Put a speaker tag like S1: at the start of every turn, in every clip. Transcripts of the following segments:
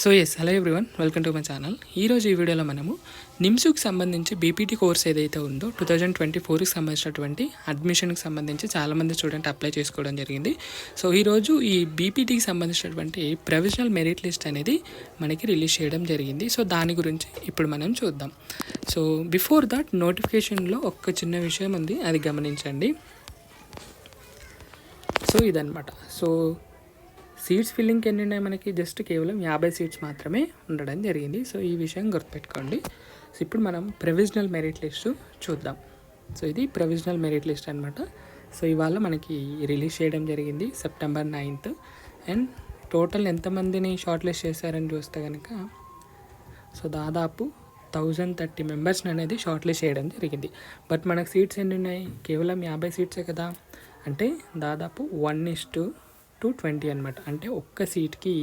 S1: So hello everyone, welcome to my channel. ఈరోజు ఈ వీడియోలో మనము నిమ్స్కి సంబంధించి బీపీటీ కోర్స్ ఏదైతే ఉందో 2024కి సంబంధించినటువంటి అడ్మిషన్కి సంబంధించి చాలామంది స్టూడెంట్ అప్లై చేసుకోవడం జరిగింది. సో ఈరోజు ఈ బీపీటీకి సంబంధించినటువంటి ప్రొవిజనల్ మెరిట్ లిస్ట్ అనేది మనకి రిలీజ్ చేయడం జరిగింది. సో దాని గురించి ఇప్పుడు మనం చూద్దాం. సో బిఫోర్ దట్ నోటిఫికేషన్లో ఒక చిన్న విషయం ఉంది, అది గమనించండి. సో ఇదనమాట. సో సీట్స్ ఫిల్లింగ్కి ఎన్ని ఉన్నాయి మనకి? జస్ట్ కేవలం 50 సీట్స్ మాత్రమే ఉండడం జరిగింది. సో ఈ విషయం గుర్తుపెట్టుకోండి. సో ఇప్పుడు మనం ప్రొవిజనల్ మెరిట్ లిస్టు చూద్దాం. సో ఇది ప్రొవిజనల్ మెరిట్ లిస్ట్ అనమాట. సో ఇవాళ మనకి రిలీజ్ చేయడం జరిగింది సెప్టెంబర్ 9th. అండ్ టోటల్ ఎంతమందిని షార్ట్ లిస్ట్ చేశారని చూస్తే కనుక సో దాదాపు 1030 మెంబర్స్ని అనేది షార్ట్ లిస్ట్ చేయడం జరిగింది. బట్ మనకు సీట్స్ ఎన్ని ఉన్నాయి? కేవలం 50 సీట్సే కదా. అంటే దాదాపు 1:20 అనమాట. అంటే ఒక్క సీట్కి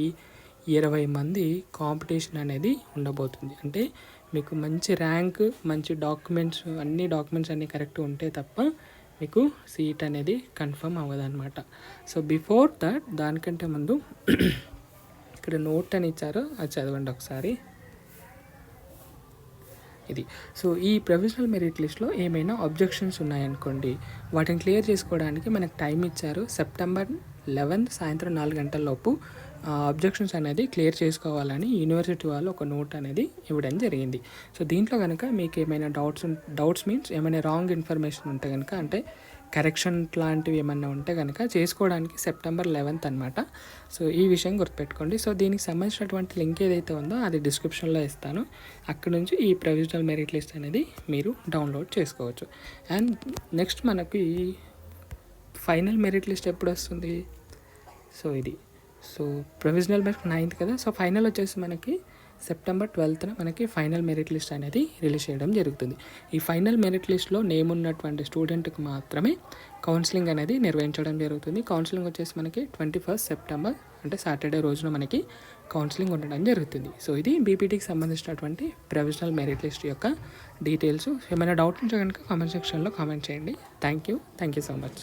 S1: 20 మంది కాంపిటీషన్ అనేది ఉండబోతుంది. అంటే మీకు మంచి ర్యాంక్, మంచి డాక్యుమెంట్స్ అన్నీ కరెక్ట్ ఉంటే తప్ప మీకు సీట్ అనేది కన్ఫర్మ్ అవ్వదన్నమాట. సో బిఫోర్ దట్, దానికంటే ముందు ఇక్కడ నోట్ అని ఇచ్చారు, అది చదవండి ఒకసారి. ఇది. సో ఈ ప్రొవిజనల్ మెరిట్ లిస్ట్లో ఏమైనా అబ్జెక్షన్స్ ఉన్నాయనుకోండి, వాటిని క్లియర్ చేసుకోవడానికి మనకు టైం ఇచ్చారు. సెప్టెంబర్ 11 సాయంత్రం 4 గంటల లోపు అబ్జెక్షన్స్ అనేది క్లియర్ చేసుకోవాలని యూనివర్సిటీ వాళ్ళు ఒక నోట్ అనేది ఇవ్వడం జరిగింది. సో దీంట్లో కనుక మీకు ఏమైనా డౌట్స్ మీన్స్ ఏమైనా రాంగ్ ఇన్ఫర్మేషన్ ఉంటే కనుక, అంటే కరెక్షన్ లాంటివి ఏమన్నా ఉంటే కనుక చేసుకోవడానికి సెప్టెంబర్ 11th అనమాట. సో ఈ విషయం గుర్తుపెట్టుకోండి. సో దీనికి సంబంధించినటువంటి లింక్ ఏదైతే ఉందో అది డిస్క్రిప్షన్లో ఇస్తాను. అక్కడ నుంచి ఈ ప్రొవిజనల్ మెరిట్ లిస్ట్ అనేది మీరు డౌన్లోడ్ చేసుకోవచ్చు. అండ్ నెక్స్ట్ మనకు ఈ ఫైనల్ మెరిట్ లిస్ట్ ఎప్పుడు వస్తుంది? సో ఇది. సో ప్రొవిజనల్ మెరిట్ 9th కదా. సో ఫైనల్ వచ్చేసి మనకి సెప్టెంబర్ 12th మనకి ఫైనల్ మెరిట్ లిస్ట్ అనేది రిలీజ్ చేయడం జరుగుతుంది. ఈ ఫైనల్ మెరిట్ లిస్ట్లో నేమ్ ఉన్నటువంటి స్టూడెంట్కి మాత్రమే కౌన్సిలింగ్ అనేది నిర్వహించడం జరుగుతుంది. కౌన్సిలింగ్ వచ్చేసి మనకి 21st సెప్టెంబర్ అంటే సాటర్డే రోజున మనకి కౌన్సిలింగ్ ఉండడం జరుగుతుంది. సో ఇది బీపీటీకి సంబంధించినటువంటి ప్రొవిజనల్ మెరిట్ లిస్ట్ యొక్క డీటెయిల్స్. ఏమైనా డౌట్ ఉంటే కనుక కామెంట్ సెక్షన్లో కామెంట్ చేయండి. Thank you so much.